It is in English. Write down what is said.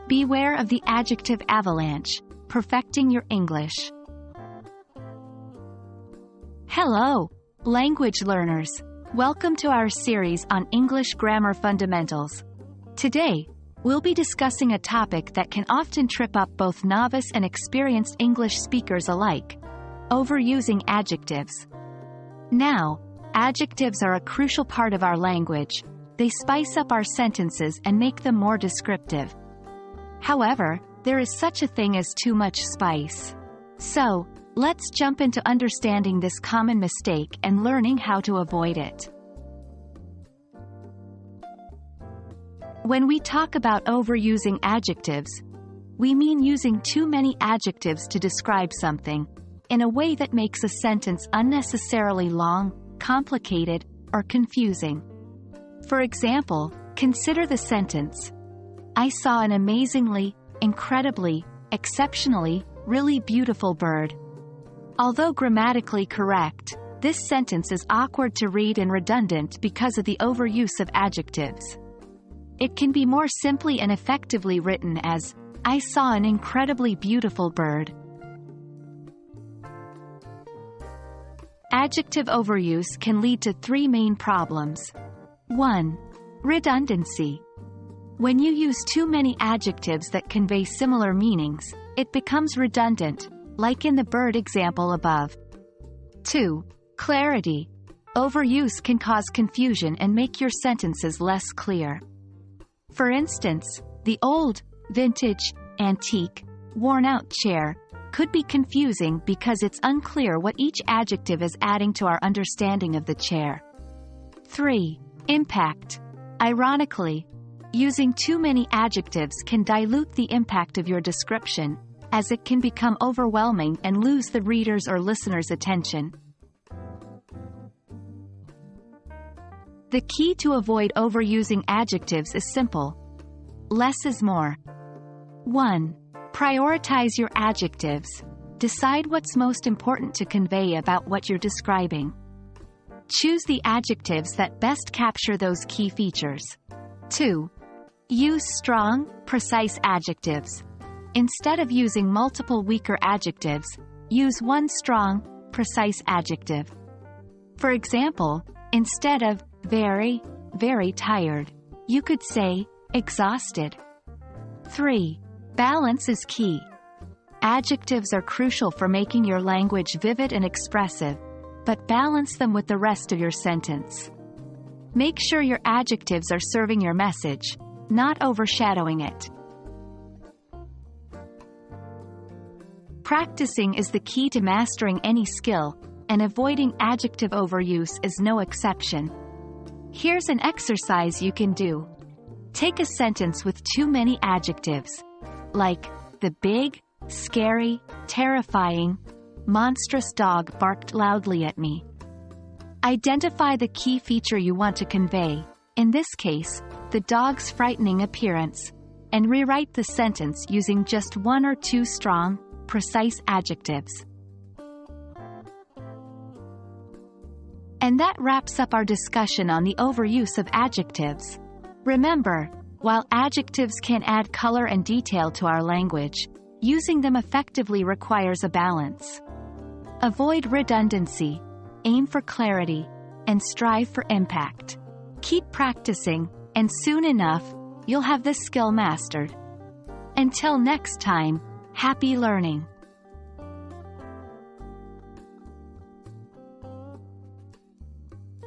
Beware of the adjective avalanche, perfecting your English. Hello, language learners. Welcome to our series on English grammar fundamentals. Today, we'll be discussing a topic that can often trip up both novice and experienced English speakers alike: overusing adjectives. Now, adjectives are a crucial part of our language. They spice up our sentences and make them more descriptive. However, there is such a thing as too much spice. So, let's jump into understanding this common mistake and learning how to avoid it. When we talk about overusing adjectives, we mean using too many adjectives to describe something, in a way that makes a sentence unnecessarily long, complicated, or confusing. For example, consider the sentence, I saw an amazingly, incredibly, exceptionally, really beautiful bird. Although grammatically correct, this sentence is awkward to read and redundant because of the overuse of adjectives. It can be more simply and effectively written as, I saw an incredibly beautiful bird. Adjective overuse can lead to three main problems. 1. Redundancy. When you use too many adjectives that convey similar meanings, it becomes redundant, like in the bird example above. 2. Clarity. Overuse can cause confusion and make your sentences less clear. For instance, the old, vintage, antique, worn-out chair could be confusing because it's unclear what each adjective is adding to our understanding of the chair. 3. Impact. Ironically, using too many adjectives can dilute the impact of your description, as it can become overwhelming and lose the reader's or listener's attention. The key to avoid overusing adjectives is simple. Less is more. 1. Prioritize your adjectives. Decide what's most important to convey about what you're describing. Choose the adjectives that best capture those key features. 2. Use strong, precise adjectives. Instead of using multiple weaker adjectives, use one strong, precise adjective. For example, instead of very, very tired, you could say exhausted. 3. Balance is key. Adjectives are crucial for making your language vivid and expressive, but balance them with the rest of your sentence. Make sure your adjectives are serving your message, not overshadowing it. Practicing is the key to mastering any skill, and avoiding adjective overuse is no exception. Here's an exercise you can do. Take a sentence with too many adjectives, like, the big, scary, terrifying, monstrous dog barked loudly at me. Identify the key feature you want to convey, in this case, the dog's frightening appearance, and rewrite the sentence using just one or two strong, precise adjectives. And that wraps up our discussion on the overuse of adjectives. Remember, while adjectives can add color and detail to our language, using them effectively requires a balance. Avoid redundancy, aim for clarity, and strive for impact. Keep practicing, and soon enough, you'll have this skill mastered. Until next time, happy learning!